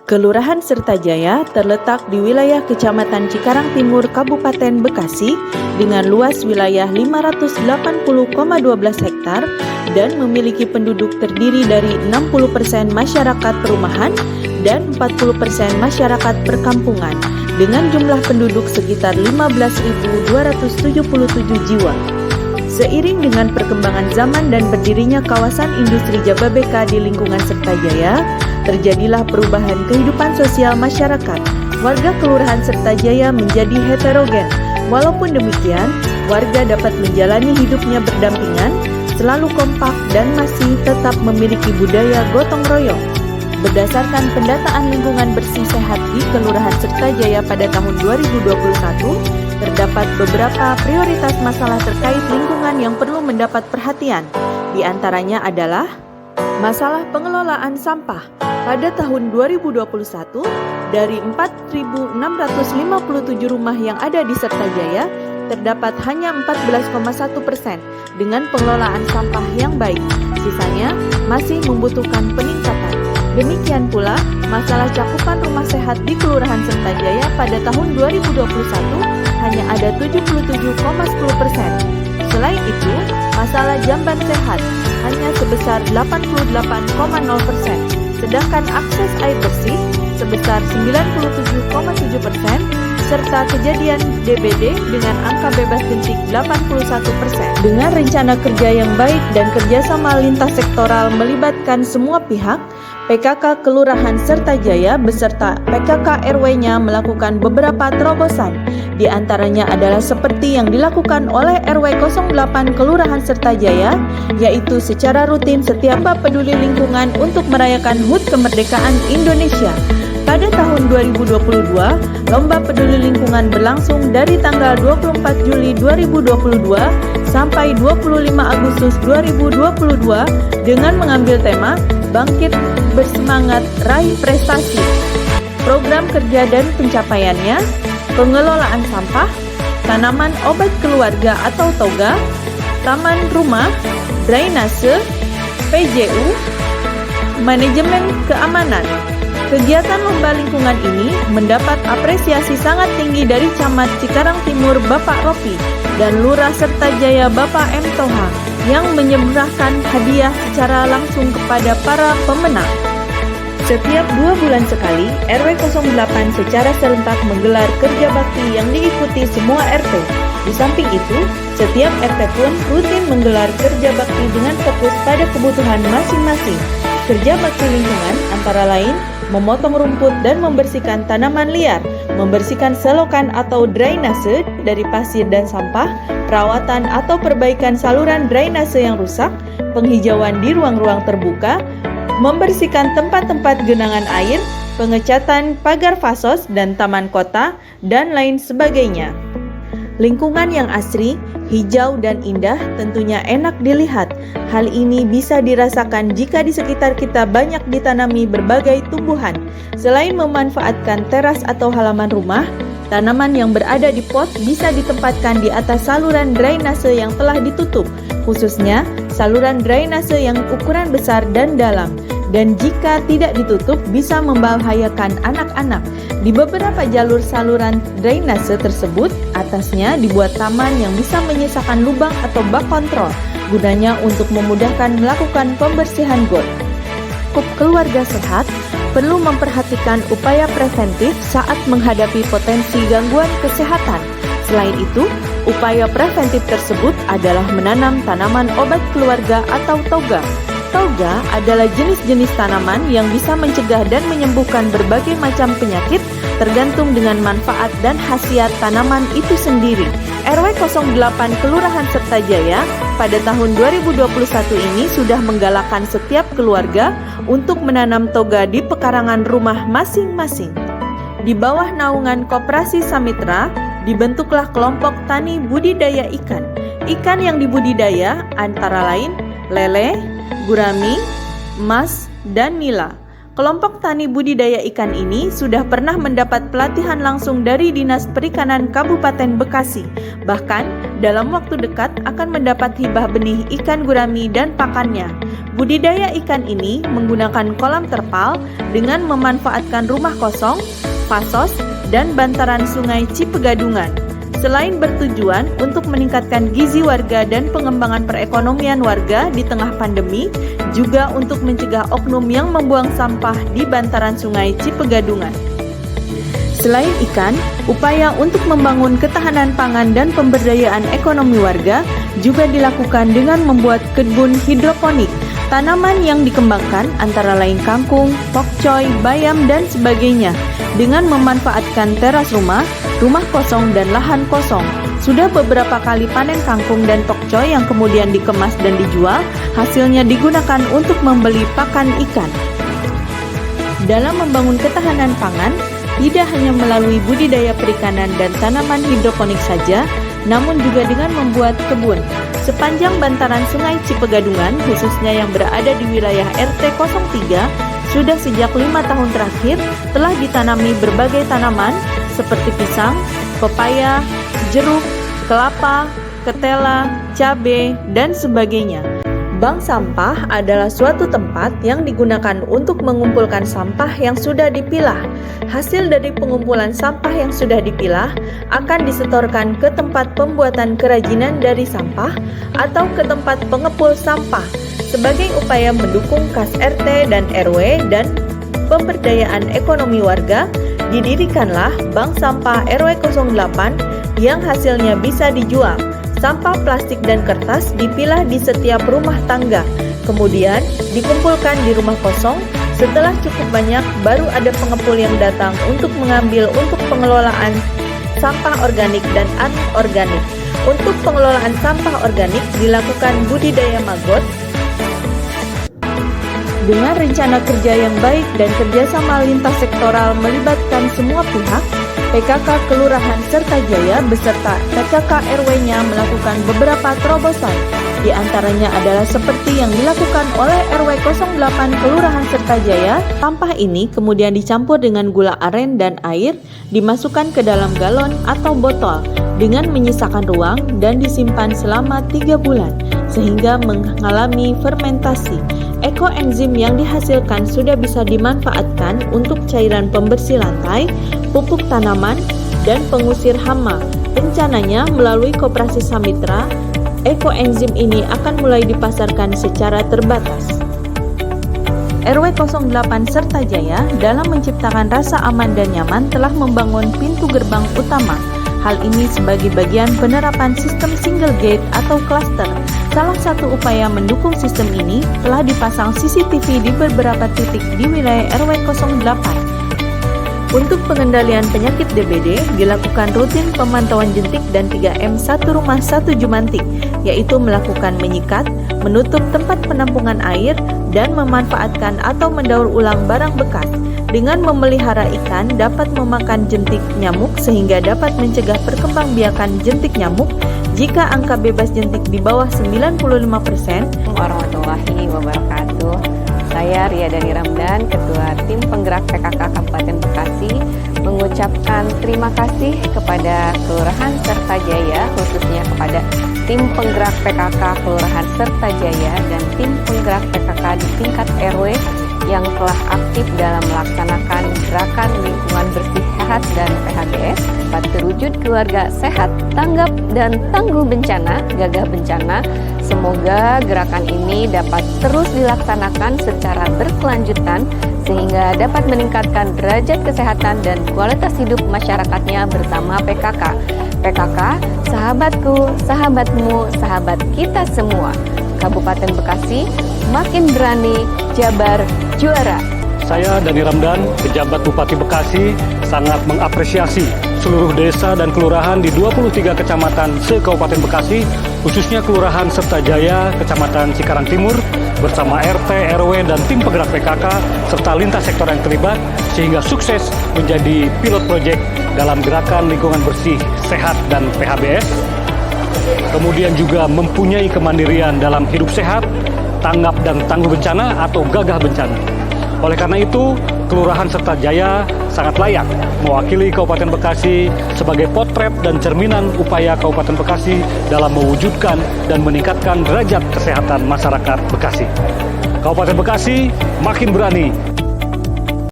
Kelurahan Sertajaya terletak di wilayah Kecamatan Cikarang Timur, Kabupaten Bekasi dengan luas wilayah 580,12 hektar dan memiliki penduduk terdiri dari 60% masyarakat perumahan dan 40% masyarakat perkampungan dengan jumlah penduduk sekitar 15.277 jiwa. Seiring dengan perkembangan zaman dan berdirinya kawasan industri Jababeka di lingkungan Sertajaya, terjadilah perubahan kehidupan sosial masyarakat. Warga Kelurahan Sertajaya menjadi heterogen. Walaupun demikian, warga dapat menjalani hidupnya berdampingan, selalu kompak dan masih tetap memiliki budaya gotong royong. Berdasarkan pendataan lingkungan bersih sehat di Kelurahan Sertajaya pada tahun 2021, terdapat beberapa prioritas masalah terkait lingkungan yang perlu mendapat perhatian. Di antaranya adalah masalah pengelolaan sampah. Pada tahun 2021, dari 4.657 rumah yang ada di Sertajaya, terdapat hanya 14,1% dengan pengelolaan sampah yang baik. Sisanya masih membutuhkan peningkatan. Demikian pula, masalah cakupan rumah sehat di Kelurahan Sertajaya pada tahun 2021 hanya ada 77,10%. Selain itu, masalah jamban sehat hanya sebesar 88,0%, sedangkan akses air bersih sebesar 97,7%, serta kejadian DBD dengan angka bebas jentik 81%. Dengan rencana kerja yang baik dan kerjasama lintas sektoral melibatkan semua pihak, PKK Kelurahan Sertajaya beserta PKK RW-nya melakukan beberapa terobosan. Di antaranya adalah seperti yang dilakukan oleh RW 08 Kelurahan Sertajaya, yaitu secara rutin setiap peduli lingkungan untuk merayakan HUT Kemerdekaan Indonesia. Pada tahun 2022, Lomba Peduli Lingkungan berlangsung dari tanggal 24 Juli 2022 sampai 25 Agustus 2022 dengan mengambil tema Bangkit Bersemangat Raih Prestasi. Program kerja dan pencapaiannya: pengelolaan sampah, tanaman obat keluarga atau toga, taman rumah, drainase, PJU, manajemen keamanan. Kegiatan lomba lingkungan ini mendapat apresiasi sangat tinggi dari Camat Cikarang Timur Bapak Ropi dan Lurah Sertajaya Bapak M. Toha yang menyerahkan hadiah secara langsung kepada para pemenang. Setiap 2 bulan sekali, RW 08 secara serentak menggelar kerja bakti yang diikuti semua RT. Di samping itu, setiap RT pun rutin menggelar kerja bakti dengan fokus pada kebutuhan masing-masing. Kerja bakti lingkungan antara lain memotong rumput dan membersihkan tanaman liar, membersihkan selokan atau drainase dari pasir dan sampah, perawatan atau perbaikan saluran drainase yang rusak, penghijauan di ruang-ruang terbuka, membersihkan tempat-tempat genangan air, pengecatan pagar fasos dan taman kota, dan lain sebagainya. Lingkungan yang asri, hijau dan indah tentunya enak dilihat. Hal ini bisa dirasakan jika di sekitar kita banyak ditanami berbagai tumbuhan. Selain memanfaatkan teras atau halaman rumah, tanaman yang berada di pot bisa ditempatkan di atas saluran drainase yang telah ditutup, khususnya saluran drainase yang ukuran besar dan dalam. Dan jika tidak ditutup bisa membahayakan anak-anak. Di beberapa jalur saluran drainase tersebut, atasnya dibuat taman yang bisa menyisakan lubang atau bak kontrol, gunanya untuk memudahkan melakukan pembersihan got. Keluarga sehat perlu memperhatikan upaya preventif saat menghadapi potensi gangguan kesehatan. Selain itu, upaya preventif tersebut adalah menanam tanaman obat keluarga atau toga. Toga adalah jenis-jenis tanaman yang bisa mencegah dan menyembuhkan berbagai macam penyakit tergantung dengan manfaat dan khasiat tanaman itu sendiri. RW 08 Kelurahan Sertajaya pada tahun 2021 ini sudah menggalakkan setiap keluarga untuk menanam toga di pekarangan rumah masing-masing. Di bawah naungan Koperasi Samitra, dibentuklah kelompok tani budidaya ikan. Ikan yang dibudidaya antara lain lele, gurami, emas, dan nila. Kelompok tani budidaya ikan ini sudah pernah mendapat pelatihan langsung dari Dinas Perikanan Kabupaten Bekasi. Bahkan, dalam waktu dekat akan mendapat hibah benih ikan gurami dan pakannya. Budidaya ikan ini menggunakan kolam terpal dengan memanfaatkan rumah kosong, fasos, dan bantaran sungai Cipegadungan. Selain bertujuan untuk meningkatkan gizi warga dan pengembangan perekonomian warga di tengah pandemi, juga untuk mencegah oknum yang membuang sampah di bantaran sungai Cipegadungan. Selain ikan, upaya untuk membangun ketahanan pangan dan pemberdayaan ekonomi warga juga dilakukan dengan membuat kebun hidroponik. Tanaman yang dikembangkan antara lain kangkung, pokcoy, bayam, dan sebagainya dengan memanfaatkan teras rumah kosong, dan lahan kosong. Sudah beberapa kali panen kangkung dan pokcoy yang kemudian dikemas dan dijual, hasilnya digunakan untuk membeli pakan ikan. Dalam membangun ketahanan pangan, tidak hanya melalui budidaya perikanan dan tanaman hidroponik saja, namun juga dengan membuat kebun. Sepanjang bantaran sungai Cipegadungan, khususnya yang berada di wilayah RT 03, sudah sejak 5 tahun terakhir telah ditanami berbagai tanaman seperti pisang, pepaya, jeruk, kelapa, ketela, cabai, dan sebagainya. Bank sampah adalah suatu tempat yang digunakan untuk mengumpulkan sampah yang sudah dipilah. Hasil dari pengumpulan sampah yang sudah dipilah akan disetorkan ke tempat pembuatan kerajinan dari sampah atau ke tempat pengepul sampah. Sebagai upaya mendukung kas RT dan RW dan pemberdayaan ekonomi warga, didirikanlah Bank Sampah RW 08 yang hasilnya bisa dijual. Sampah plastik dan kertas dipilah di setiap rumah tangga, kemudian dikumpulkan di rumah kosong. Setelah cukup banyak, baru ada pengepul yang datang untuk mengambil untuk pengelolaan sampah organik dan anorganik. Untuk pengelolaan sampah organik dilakukan budidaya maggot dengan rencana kerja yang baik dan kerjasama lintas sektoral melibatkan semua pihak. PKK Kelurahan Sertajaya beserta PKK RW-nya melakukan beberapa terobosan. Di antaranya adalah seperti yang dilakukan oleh RW 08 Kelurahan Sertajaya. Sampah ini kemudian dicampur dengan gula aren dan air, dimasukkan ke dalam galon atau botol dengan menyisakan ruang dan disimpan selama 3 bulan sehingga mengalami fermentasi. Ekoenzim yang dihasilkan sudah bisa dimanfaatkan untuk cairan pembersih lantai, pupuk tanaman, dan pengusir hama. Rencananya melalui Koperasi Samitra, ekoenzim ini akan mulai dipasarkan secara terbatas. RW 08 Sertajaya dalam menciptakan rasa aman dan nyaman telah membangun pintu gerbang utama. Hal ini sebagai bagian penerapan sistem single gate atau cluster. Salah satu upaya mendukung sistem ini telah dipasang CCTV di beberapa titik di wilayah RW 08. Untuk pengendalian penyakit DBD, dilakukan rutin pemantauan jentik dan 3M satu rumah satu jumantik, yaitu melakukan menyikat, menutup tempat penampungan air, dan memanfaatkan atau mendaur ulang barang bekas. Dengan memelihara ikan dapat memakan jentik nyamuk sehingga dapat mencegah perkembangbiakan jentik nyamuk. Jika angka bebas jentik di bawah 95%. Warahmatullahi wabarakatuh. Saya Ria Dani Ramdan, Ketua Tim Penggerak PKK Kabupaten Bekasi, mengucapkan terima kasih kepada Kelurahan Sertajaya, khususnya kepada Tim Penggerak PKK Kelurahan Sertajaya dan Tim Penggerak PKK di tingkat RW yang telah aktif dalam melaksanakan gerakan lingkungan bersih sehat dan PHBS dapat terwujud keluarga sehat, tanggap dan tangguh bencana, gagah bencana. Semoga gerakan ini dapat terus dilaksanakan secara berkelanjutan sehingga dapat meningkatkan derajat kesehatan dan kualitas hidup masyarakatnya bersama PKK. PKK, sahabatku, sahabatmu, sahabat kita semua. Kabupaten Bekasi makin berani, Jabar juara. Saya Dani Ramdan, pejabat Bupati Bekasi, sangat mengapresiasi seluruh desa dan kelurahan di 23 kecamatan se-Kabupaten Bekasi, khususnya Kelurahan Sertajaya, Kecamatan Cikarang Timur, bersama RT, RW, dan tim penggerak PKK, serta lintas sektor yang terlibat, sehingga sukses menjadi pilot proyek dalam gerakan lingkungan bersih, sehat, dan PHBS. Kemudian juga mempunyai kemandirian dalam hidup sehat, tanggap dan tangguh bencana atau gagah bencana. Oleh karena itu, Kelurahan Sertajaya sangat layak mewakili Kabupaten Bekasi sebagai potret dan cerminan upaya Kabupaten Bekasi dalam mewujudkan dan meningkatkan derajat kesehatan masyarakat Bekasi. Kabupaten Bekasi makin berani